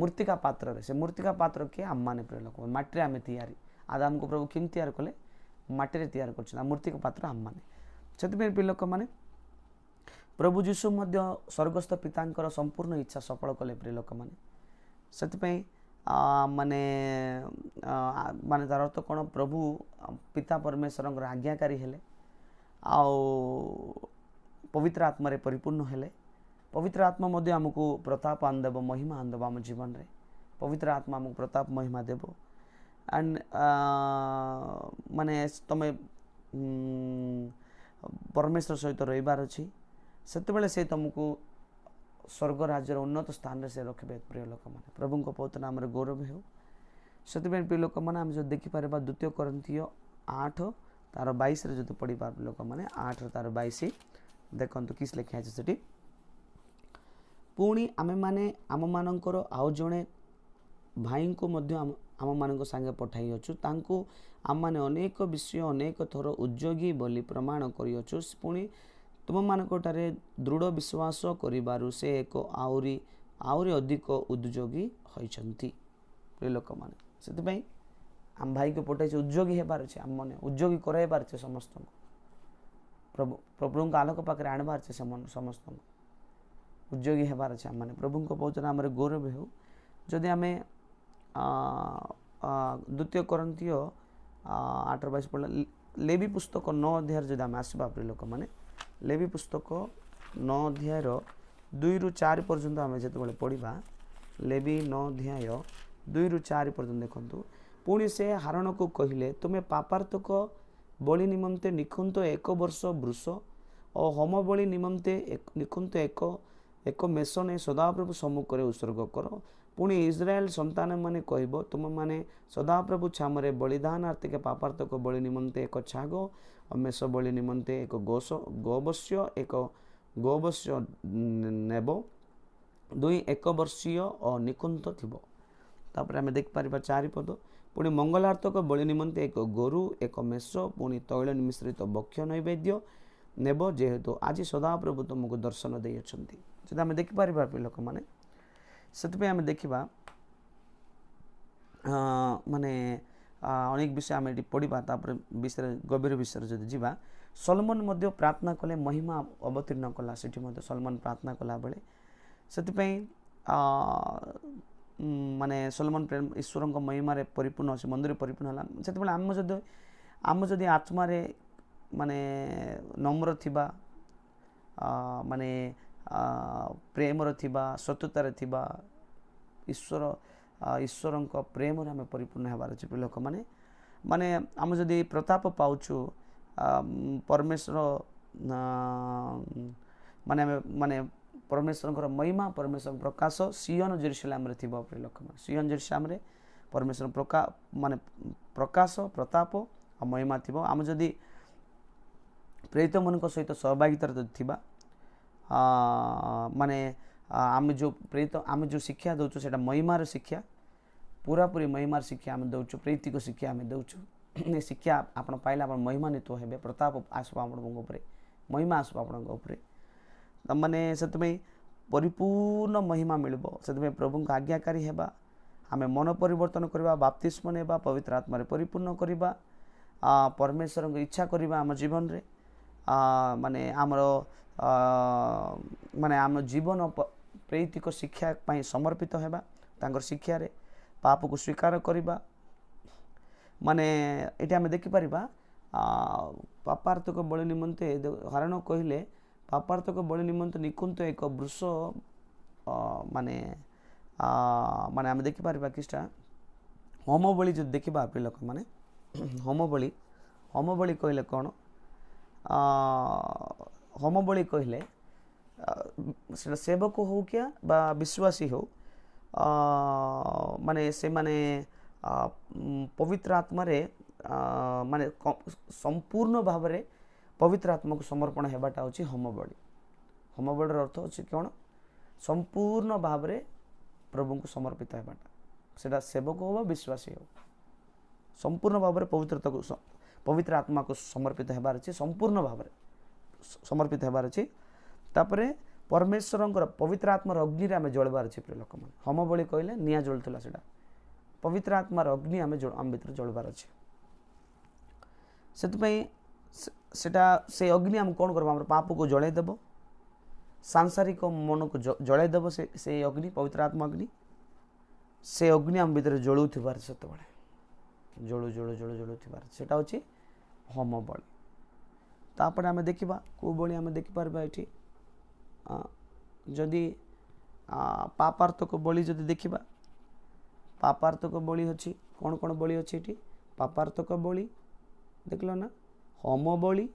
ମୂର୍ତ୍ତିକା ପାତ୍ରରେ। ସେ ମୂର୍ତ୍ତିକା ପାତ୍ର କିଏ? ଆମମାନେ ପ୍ରିୟ ଲୋକ, ମାଟିରେ ଆମେ ତିଆରି। ଆଦାମକୁ ପ୍ରଭୁ କେମିତି ତିଆରି କଲେ? ମାଟିରେ ତିଆରି କରୁଛନ୍ତି। ଆଉ ମୂର୍ତ୍ତିକା ପାତ୍ର ଆମମାନେ। ସେଥିପାଇଁ ପ୍ରିୟ ଲୋକମାନେ ପ୍ରଭୁ ଯୀଶୁ ମଧ୍ୟ ସ୍ୱର୍ଗସ୍ଥ ପିତାଙ୍କର ସମ୍ପୂର୍ଣ୍ଣ ଇଚ୍ଛା ସଫଳ କଲେ ପ୍ରିୟ ଲୋକମାନେ। ସେଥିପାଇଁ ମାନେ ମାନେ ତାର ଅର୍ଥ କ'ଣ? ପ୍ରଭୁ ପିତା ପରମେଶ୍ୱରଙ୍କର ଆଜ୍ଞାକାରୀ ହେଲେ, ଆଉ ପବିତ୍ର ଆତ୍ମାରେ ପରିପୂର୍ଣ୍ଣ ହେଲେ। ପବିତ୍ର ଆତ୍ମା ମଧ୍ୟ ଆମକୁ ପ୍ରତାପ ଆଣିଦେବ, ମହିମା ଆଣିଦେବ ଆମ ଜୀବନରେ। ପବିତ୍ର ଆତ୍ମା ଆମକୁ ପ୍ରତାପ ମହିମା ଦେବ। ଆଣ୍ଡ ମାନେ ତମେ ପରମେଶ୍ୱର ସହିତ ରହିବାର ଅଛି, ସେତେବେଳେ ସେ ତୁମକୁ ସ୍ୱର୍ଗ ରାଜ୍ୟର ଉନ୍ନତ ସ୍ଥାନରେ ସେ ରଖିବେ ପ୍ରିୟ ଲୋକମାନେ। ପ୍ରଭୁଙ୍କ ପବିତ୍ର ନାମରେ ଗୌରବ ହେଉ। ସେଥିପାଇଁ ପ୍ରିୟ ଲୋକମାନେ ଆମେ ଯଦି ଦେଖିପାରିବା 2 Corinthians 8:22 ଯଦି ପଢ଼ିବା ଲୋକମାନେ 8:22 ଦେଖନ୍ତୁ କିସ୍ ଲେଖା ଅଛି ସେଠି। ପୁଣି ଆମେମାନେ ଆମମାନଙ୍କର ଆଉ ଜଣେ ଭାଇଙ୍କୁ ମଧ୍ୟ ଆମମାନଙ୍କ ସାଙ୍ଗେ ପଠାଇଅଛୁ। ତାଙ୍କୁ ଆମମାନେ ଅନେକ ବିଷୟ ଅନେକ ଥର ଉଦ୍ଯୋଗୀ ବୋଲି ପ୍ରମାଣ କରିଅଛୁ। ପୁଣି ତୁମମାନଙ୍କଠାରେ ଦୃଢ଼ ବିଶ୍ୱାସ କରିବାରୁ ସେ ଆହୁରି ଅଧିକ ଉଦ୍ଯୋଗୀ ହୋଇଛନ୍ତି ପ୍ରିୟ ଲୋକମାନେ। ସେଥିପାଇଁ ଆମ ଭାଇକୁ ପଠାଇছে, ଉଦ୍ଯୋଗୀ ହେବାର ଅଛି। ଆମମାନେ ଉଦ୍ଯୋଗୀ କରାଇବାର ଅଛି ସମସ୍ତଙ୍କୁ। ପ୍ରଭୁଙ୍କ ଆଲୋକ ପାଖରେ ଆଣିବାର ଅଛି ସମସ୍ତଙ୍କୁ। ଉଦ୍ଯୋଗୀ ହେବାର ଅଛି ଆମମାନେ। ପ୍ରଭୁଙ୍କ ପବିତ୍ର ନାମରେ ଗୌରବ ହେଉ। ଯଦି ଆମେ 2 Corinthians 8:22 ପଢ଼ିଲା, ଲେବି ପୁସ୍ତକ 9 ଅଧ୍ୟାୟରେ ଯଦି ଆମେ ଆସିବା ପ୍ରିୟ ଲୋକମାନେ, ଲେବି ପୁସ୍ତକ 9 ଅଧ୍ୟାୟର 2-4 ପର୍ଯ୍ୟନ୍ତ ଆମେ ଯେତେବେଳେ ପଢ଼ିବା, ଲେବି 9 ଅଧ୍ୟାୟ 2-4 ପର୍ଯ୍ୟନ୍ତ ଦେଖନ୍ତୁ। ପୁଣି ସେ ହାରଣକୁ କହିଲେ, ତୁମେ ପାପାର୍ଥକ ବଳି ନିମନ୍ତେ ନିଖୁନ୍ତ 1 ବର୍ଷ ବୃଷ ଓ ହୋମ ବଳି ନିମନ୍ତେ ନିଖୁନ୍ତ ଏକ ମେଷ ନେଇ ସଦାପ୍ରଭୁ ସମ୍ମୁଖରେ ଉତ୍ସର୍ଗ କର। ପୁଣି ଇସ୍ରାଏଲ ସନ୍ତାନମାନେ କହିବ, ତୁମମାନେ ସଦାପ୍ରଭୁ ଛାମରେ ବଳିଦାନାର୍ଥକେ ପାପାର୍ଥକ ବଳି ନିମନ୍ତେ 1 ଛାଗ ଓ ମେଷ ବଳି ନିମନ୍ତେ 1 ଗୋବଶ୍ୟ ନେବ। 2 1 ବର୍ଷୀୟ ଓ ନିକୁନ୍ତ ଥିବ। ତାପରେ ଆମେ ଦେଖିପାରିବା 4 ପଦ। ପୁଣି ମଙ୍ଗଳାର୍ଥକ ବଳି ନିମନ୍ତେ 1 ଗୋରୁ 1 ମେଷ ପୁଣି ତୈଳ ମିଶ୍ରିତ ବକ୍ଷ ନୈବେଦ୍ୟ ନେବ, ଯେହେତୁ ଆଜି ସଦାପ୍ରଭୁ ତୁମକୁ ଦର୍ଶନ ଦେଇଅଛନ୍ତି। ଯଦି ଆମେ ଦେଖିପାରିବା ଲୋକମାନେ, ସେଥିପାଇଁ ଆମେ ଦେଖିବା ମାନେ ଅନେକ ବିଷୟ ଆମେ ଏଠି ପଢ଼ିବା। ତାପରେ ବିଷୟରେ ଗଭୀର ବିଷୟରେ ଯଦି ଯିବା, ସଲମନ ମଧ୍ୟ ପ୍ରାର୍ଥନା କଲେ, ମହିମା ଅବତୀର୍ଣ୍ଣ କଲା। ସେଠି ମଧ୍ୟ ସଲମନ ପ୍ରାର୍ଥନା କଲା ବେଳେ ସେଥିପାଇଁ ମାନେ ସଲମନ ଈଶ୍ୱରଙ୍କ ମହିମାରେ ପରିପୂର୍ଣ୍ଣ ଅଛି, ମନ୍ଦିର ପରିପୂର୍ଣ୍ଣ ହେଲା। ସେତେବେଳେ ଆମେ ଯଦି ଆତ୍ମାରେ ମାନେ ନମ୍ର ଥିବା, ମାନେ ପ୍ରେମର ଥିବା, ସତ୍ୟତାରେ ଥିବା, ଈଶ୍ୱରଙ୍କ ପ୍ରେମରେ ଆମେ ପରିପୂର୍ଣ୍ଣ ହେବାର ଅଛି ଲୋକମାନେ। ମାନେ ଆମେ ଯଦି ପ୍ରତାପ ପାଉଛୁ, ପରମେଶ୍ୱର ମାନେ ପରମେଶ୍ୱରଙ୍କର ମହିମା, ପରମେଶ୍ୱର ପ୍ରକାଶ ସିୟନ ଜେରୁସାଲେମରେ ଥିବ ପ୍ରିୟ ଲୋକମାନେ। ସିୟନ ଜେରୁସାଲେମରେ ପରମେଶ୍ୱର ମାନେ ପ୍ରକାଶ, ପ୍ରତାପ ଆଉ ମହିମା ଥିବ। ଆମେ ଯଦି ପ୍ରେରିତମାନଙ୍କ ସହିତ ସହଭାଗିତାରେ ଯଦି ଥିବା, ମାନେ ଆମେ ଯେଉଁ ଶିକ୍ଷା ଦେଉଛୁ ସେଇଟା ମହିମାର ଶିକ୍ଷା, ପୁରାପୁରି ମହିମାର ଶିକ୍ଷା ଆମେ ଦେଉଛୁ, ପ୍ରୀତିକ ଶିକ୍ଷା ଆମେ ଦେଉଛୁ। ଏ ଶିକ୍ଷା ଆପଣ ପାଇଲେ ଆପଣ ମହିମାନ୍ୱିତ ହେବେ, ପ୍ରତାପ ଆସିବ ଆପଣଙ୍କ ଉପରେ, ମହିମା ଆସିବ ଆପଣଙ୍କ ଉପରେ। ମାନେ ସେଥିପାଇଁ ପରିପୂର୍ଣ୍ଣ ମହିମା ମିଳିବ। ସେଥିପାଇଁ ପ୍ରଭୁଙ୍କ ଆଜ୍ଞାକାରୀ ହେବା, ଆମେ ମନ ପରିବର୍ତ୍ତନ କରିବା, ବାପ୍ତିସ୍ମ ନେବା, ପବିତ୍ର ଆତ୍ମାରେ ପରିପୂର୍ଣ୍ଣ କରିବା, ପରମେଶ୍ୱରଙ୍କ ଇଚ୍ଛା କରିବା ଆମ ଜୀବନରେ। ମାନେ ଆମ ଜୀବନ ପ୍ରୀତିକ ଶିକ୍ଷା ପାଇଁ ସମର୍ପିତ ହେବା, ତାଙ୍କର ଶିକ୍ଷାରେ ପାପକୁ ସ୍ୱୀକାର କରିବା। ମାନେ ଏଠି ଆମେ ଦେଖିପାରିବା ପାପାର୍ଥକ ବଳି ନିମନ୍ତେ ହରଣ କହିଲେ, ପାପାର୍ଥକ ବଳି ନିମନ୍ତେ ନିକୁନ୍ତ 1 ବୃଷ ମାନେ ଆମେ ଦେଖିପାରିବା କିଛିଟା ହୋମ ବଳି ଯଦି ଦେଖିବା ପ୍ରିୟ ଲୋକମାନେ, ହୋମ ବଳି କହିଲେ କ'ଣ? ହୋମ ବଳି କହିଲେ ସେଟା ସେବକ ହଉ କିଆ ବା ବିଶ୍ୱାସୀ ହଉ, ମାନେ ସେମାନେ ପବିତ୍ର ଆତ୍ମାରେ ମାନେ ସମ୍ପୂର୍ଣ୍ଣ ଭାବରେ ପବିତ୍ର ଆତ୍ମାକୁ ସମର୍ପଣ ହେବାଟା ହେଉଛି ହୋମ ବଳି। ହୋମ ବଳିର ଅର୍ଥ ହେଉଛି କ'ଣ? ସମ୍ପୂର୍ଣ୍ଣ ଭାବରେ ପ୍ରଭୁଙ୍କୁ ସମର୍ପିତ ହେବାଟା। ସେଟା ସେବକ ହଉ ବା ବିଶ୍ୱାସୀ ହଉ, ସମ୍ପୂର୍ଣ୍ଣ ଭାବରେ ପବିତ୍ର ଆତ୍ମାକୁ ସମର୍ପିତ ହେବାର ଅଛି, ସମ୍ପୂର୍ଣ୍ଣ ଭାବରେ ସମର୍ପିତ ହେବାର ଅଛି। ତାପରେ परमेश्वर पवित्र आत्मार अग्नि आम जलबार अच्छे प्रिय लोक मैंने होम बलि कहले निआं जलुला से पवित्र आत्मार अग्नि आम भर जलबार अच्छे से अग्नि आम कौन कर पाप को जलैदेव सांसारिक मन को जलैदेव से अग्नि पवित्र आत्मा अग्नि से अग्नि आम भर जलुवार से जलु जलु जलु जलुवार से हूँ होम बलि तापर आम देखा कौ बलि आम देखिपार ये जदि पापार्थक बलि जदि देखा पापार्थक बलि अच्छी कौन कौन बलि अच्छी ये पापार्थक बलि देख लो ना होम बलि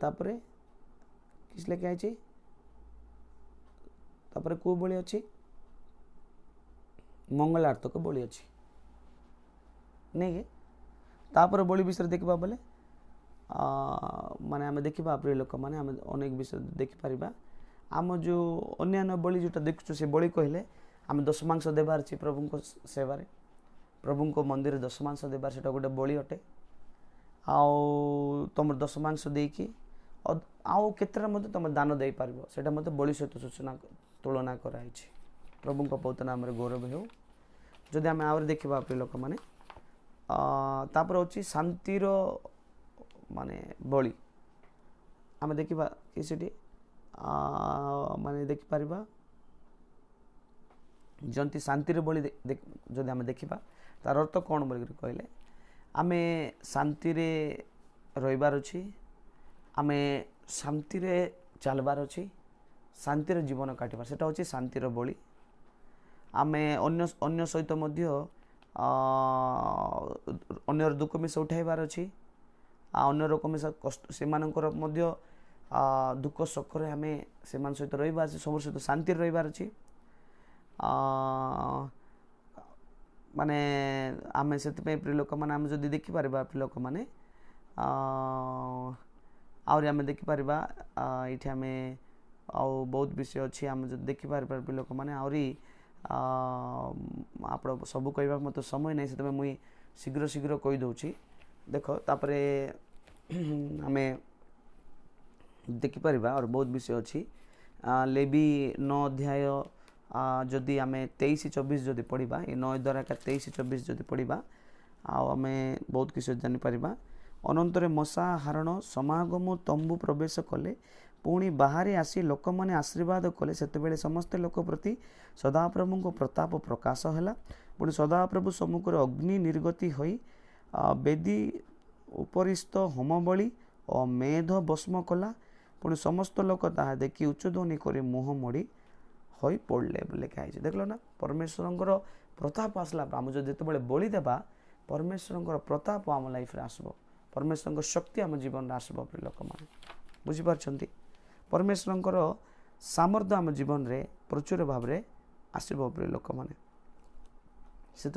तापरे किस लेके आई तापरे कौ बलि अच्छी मंगलार्थक बलि अच्छी नहीं के तापर बलि विषय देखा बोले माने आम देखा प्रिय लोक मैंने आम अनेक विषय देखिपर आम जो अन्य बलि जोटा देखु से बलि कहले आम दशमांश देवार अच्छी प्रभु को सेवार प्रभु को मंदिर दशमांश देवार से गोटे बलि अटे आउ तुम दशमांश देकी आउ केतरा तुम दान दे पार से बलि सहित सूचना तुलना कराई प्रभु को पवित्र नाम गौरव हो जदि आम आवर देखा प्रिय लोक मैंने तापर हूँ शांतिर माने बलि आम देखा कि माने देखिपर जंती शांतिर बलि जदि आम देखा तार अर्थ कौन बोल कहले आमे शांति रहीबार अच्छी आम शांति चलबार अच्छी शांतिर जीवन काटबार से हूँ शांतिर बलि आम अन्य सहित अन्यर दुख मिस उठाइबार अच्छी अन्य रकम कष्ट से दुख सखरे आम से सहित रहीबार सब सहित शांति रहीबार अच्छी माने आम से प्रिय लोक मैंने आम जब देखिपर प्रिय लोक मैंने आहरी आम देखिपर ये आम आउ बहुत विषय अच्छी आम जो देखिपर प्रिय लोक मैंने आहरी आप सब कह मत समय नहीं से मुई शीघ्र शीघ्र कहीदे देख तापर आम देखिपर और बहुत विषय अच्छी लेवी 9 अध्याय जदि आम 23-24 जदि पढ़ा ये 9 द्वारा 23-24 जदि पढ़ा आम बहुत किसी जानीपर अनंतर मशा हारण समागम तंबू प्रवेश कले पुणी बाहरी आसी लोक मैंने आशीर्वाद कले से समस्त लोक प्रति सदाप्रभु को प्रताप प्रकाश है पुणी सदाप्रभु सम्मुख अग्नि निर्गति होई बेदी उपरिस्थ होम बलि और मेध भस्म कला पुणी समस्त लोक ताहा देखी उच्च ध्वनि कर मुह मोड़ी हो पड़े लिखाई देख लो ना परमेश्वर प्रताप आसला आम जो जिते बलि देवा परमेश्वर प्रताप आम लाइफ आसब परमेश्वर शक्ति आम जीवन में आसब प्रिय लोक मैंने बुझीपार परमेश्वर सामर्थ्य आम जीवन में प्रचुर भाव में आसब प्रिय लोक मैंने से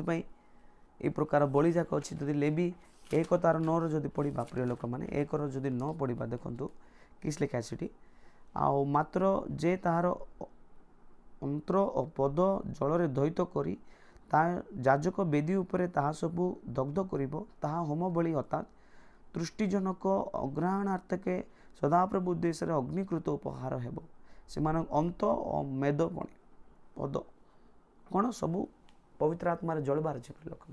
ये प्रकार बलि जाक अच्छी जदि लेवी 1 तार 9 जदि पढ़ा प्रिय लोक मैंने 1 जदि 9 पढ़ा देखु किस लिखा है आउ मात्र जे तार अंतर और पद जल दहित करी याजक वेदी उपरे ताहा सबू दग्ध करिबो ताहा होम बलि अर्थात तृष्टिजनक अग्रहणार्थके सदाप्रभु उद्देश्य अग्निकृत उपहार हेबो से अंत और मेद पद कौन सबू पवित्र आत्मार जलबार अच्छे लोक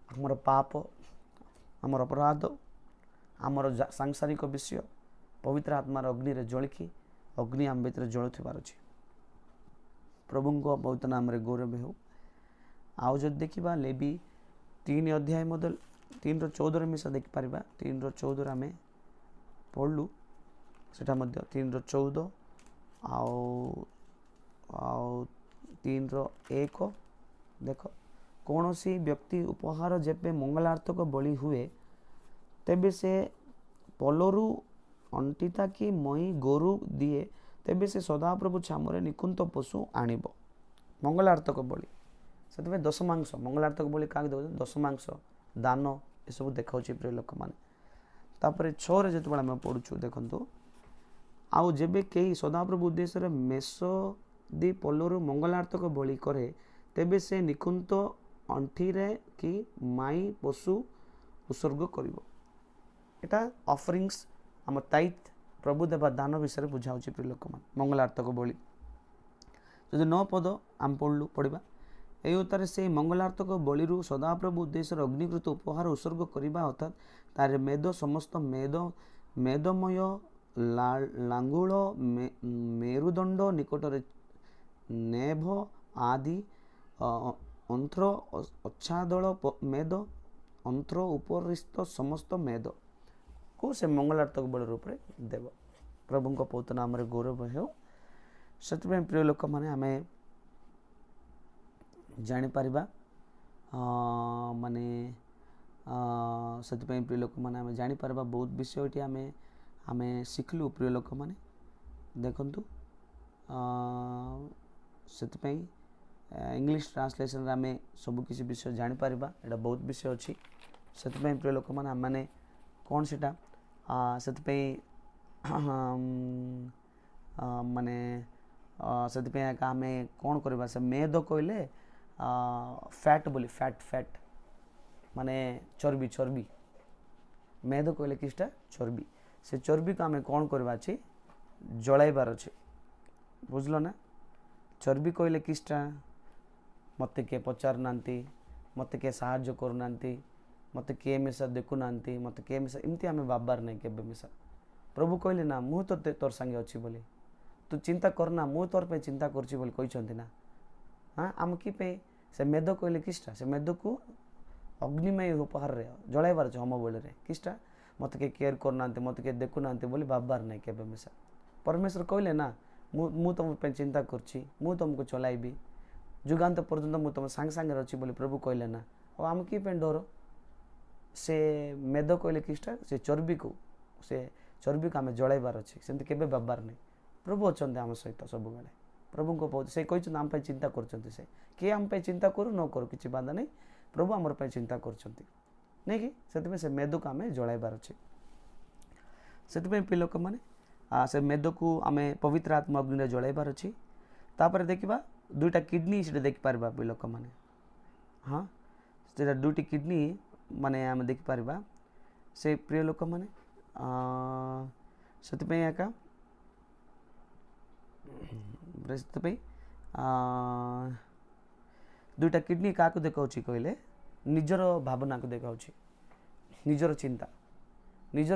आमर पाप आमर अपराध आमर सांसारिक विषय पवित्र आत्मार अग्नि रे जलिकी अग्नि आम भीतर जलुवार अच्छे प्रभु को पवित्र नाम रे गौरव हो आउ जब देखा लेवी 3 अध्याय 3:14 मिसा देखिपर 3:14 आम पढ़लु से 3:14 आउ 3:1 देख कौन सी व्यक्ति उपहार जेबे मंगलार्थक बलि हुए तेबे से पलरू अंटिता कि मई गोरु दिए तेबे से सदाप्रभु छामरे निकुंत पशु आणिब मंगलार्थक बलि से दशमांश मंगलार्थक बलि क्या दे दशमांश दान ये सब देखा प्रिय लोक मैंने तापर 6 जो आम पढ़ुचु देखु आउ जेबे कई सदाप्रभु उद्देश्य मेष दी पलरू मंगलार्थक बलि करे तेबे से निकुंत अंठी रे कि माई पशु उत्सर्ग करिवो एटा ऑफरिंग्स आम ताइथ प्रभु देवा दान विषय बुझाऊँ प्रिय लोक मैंने मंगलार्तक बलि जदि 9 पद आम पढ़लु पढ़ा यही उत्तर से मंगलार्तक बलि सदाप्रभु उद्देश्य अग्निकृत उपहार उत्सर्ग करने अर्थात तार मेद समस्त मेदमय लांगुल मेरुदंड निकट नेभ आदि अंत्र अच्छादल मेद अंत्र उपरिस्थ समस्त मेद को से मंगलार्तक बलि रूप में देव प्रभु पौत नाम गौरव हो से प्रिय लोक मैंने आम जापर माने से प्रिय लोक मैंने आम जापर बहुत विषय आम आम शिखलु प्रिय लोक मैंने देखु से इंग्लिश ट्रांसलेशन आम सबकि विषय जापर यहाँ बहुत विषय अच्छी से प्रिय लोक मैंने आम मैंने कौन सीटा से माने से आम कौन करवा से मेद कहले फैट बोली फैट फैट माने चर्बी चर्बी मेद कहले किसटा चर्बी से चर्बी को आम कौन करवा अच्छे जलाइबार अच्छे बुझल ना चर्बी कहले किसटा मत किए पचार ना मत किए साहाय्य करना मत किए मिसा देखुना मत किए मिसा इमती आम बाबार नहीं के मिसा प्रभु कहले ना मु तो तोर संगे अच्छी बोली तू चिंता करना मु तोर पे चिंता करछि बोली कहते ना हाँ आम कि से मेद कहले किसटा से मेद को अग्निमय उपहार रे जलाइबार अच्छे होम बलि किसटा मत के केयर करना मत के देखुना बोली बाबार नहीं के मिसा परमेश्वर कहले ना मु तुम चिंता करछि मु तुमको चलाइबी जुगांत पर्यंत मु तुम सांगे सांगे अच्छी बोली प्रभु कहले ना और आम कि डर से मेद कहले किसटा से चर्बी को आम जलाइबार अच्छे सेमती केबे बाबार नहीं प्रभु अच्छा आम सहित सब बेले प्रभु को बहुत से कहते आम चिंता कर किए आम चिंता करू न करू किसी बाधा नहीं प्रभु आमर चिंता कर नहीं कि से मेद को आम जलाइबार अच्छे से प्रिय लोक मैंने से मेद को आम पवित्र आत्मा अग्नि जलाइबार अच्छी तापर देखा दुईटा किडनी से देखिपार प्रिय लोक मैंने हाँ से दुईटी किडनी माने आम देखिपार से प्रिय लोक मैंने से एका दुईटा किडनी क्या देखा कहले निजर भावना को देखा निजर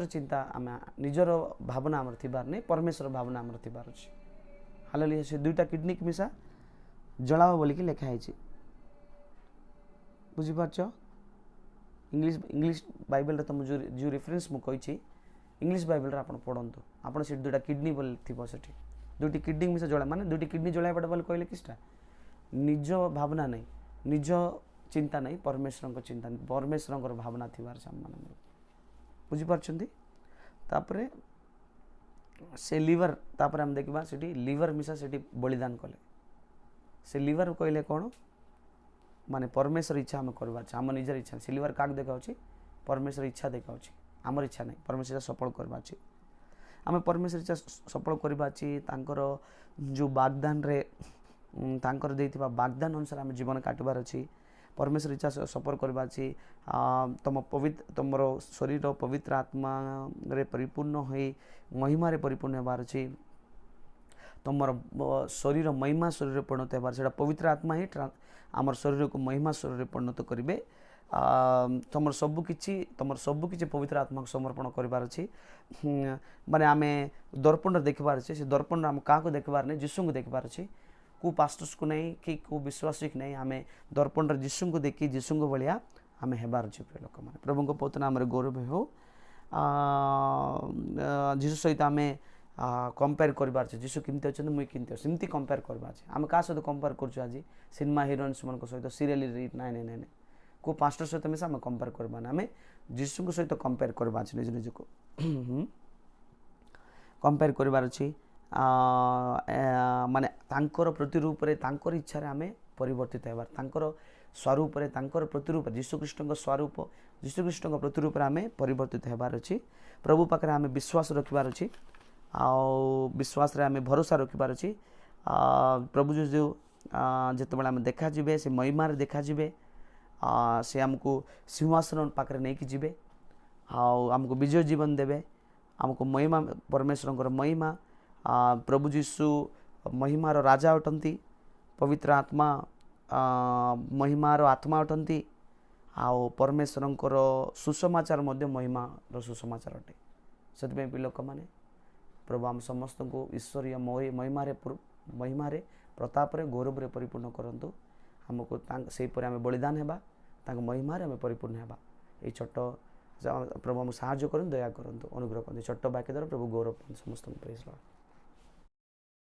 चिंता आम निजर भावना आमर थिबार नहीं परमेश्वर भावना आमर थिबार अछि हालेलुया से दुईटा किडनी की मिसा जलाव बोलिकी लिखाई बुझीपारछ इंग्लिश बाइबल तुम जो रेफरेन्स मुझे इंग्लिश बाइबल आप पढ़तु आप दुईटा किडनी बोली थी से दुईटी किडनी मिसा जला माने दुईटी किडनी जलाइबाटा बोले कहले किसटा निज भावना नहीं निज चिंता नहीं परमेश्वर चिंता परमेश्वर भावना थी बुझीपार तापरे से लिवर तापर आम देखा से लिवर मिसा से बलिदान कले से लिवर कहले कौन माने परमेश्वर इच्छा आम करवा आम निजर इच्छा से लिवर क्या देखा परमेश्वर इच्छा देखा आमर इच्छा नहीं परमेश्वर सफल करवा आम परमेश्वर इच्छा सफल करवा जो वाग्दान रे तांकर देइथिबा वाग्दान अनुसार आम जीवन काटबार अच्छी परमेश्वर इच्छा सफल करवा तुम पवित्र तुम शरीर पवित्र आत्मा रे परिपूर्ण हो महिमा रे परिपूर्ण होबार अच्छी तुम शरीर महिमा शरीर परिणत होबार से पवित्र आत्मा ही आमर शरीर को महिमा शरीर परिणत करेंगे तुम सबकि पवित्र आत्मा को समर्पण करार अच्छी माने आम दर्पण देखबार अच्छे से दर्पण आम क्या देखबार नहीं जीशु को देखबार अच्छे को पास्टर्स को नहीं कि को विश्वासी नहीं आम दर्पण जीशु को देखी जीशु को भाया आम हेबार अच्छे प्रिय लोक मैंने प्रभु को पौत नाम गौरव हो जीशु सहित आम कंपेयर करार जीशु केमती अच्छे मुई केमती सेमती कंपेयर करवा आम क्या सहित कंपेयर कर आज सिनेमा हिरोइन्स मान सहित सीरियल नाई नाई नाई को पास्टर सहित मिसा आम कंपेयर करवा आम जीशु सहित कंपेयर करवा निज निज को कंपेयर करार अच्छी माने तांकर प्रतिरूप रे तांकर इच्छा रे आमे परिवर्तित हेबार तांकर स्वरूप रे तांकर प्रतिरूप जीशुख्रीष्ट स्वरूप जीशुख्रीष्ट प्रतिरूप रे आमे परिवर्तित हेबार अछि प्रभु पाखरे आमे विश्वास रखिबार अछि आ विश्वास रे आमे भरोसा रखिबार अछि प्रभु जो जेतेबेले आमे देखा जिबे से महिमा रे देखा जिबे से आमको सिंहासन पाखरे नहीं कि जिबे आमको विजय जीवन देवे आमको महिमा परमेश्वर महिमा प्रभु जीशु महिमार राजा अटंती पवित्र आत्मा महिमार आत्मा अटंती आओ परमेश्वर सुसमाचार महिमार सुसमाचार अटे से भी लोक मैंने प्रभु आम समस्त को ईश्वरीय महिमार प्रताप गौरव परिपूर्ण करंतु आमको से आम बलिदान है महिमार आम परिपूर्ण है ये छोट प्रभु आम साहाଯ୍य कर दया करंतु अनुग्रह करते छोट वाक्य द्वारा प्रभु गौरव समस्त प्रेज लॉर्ड।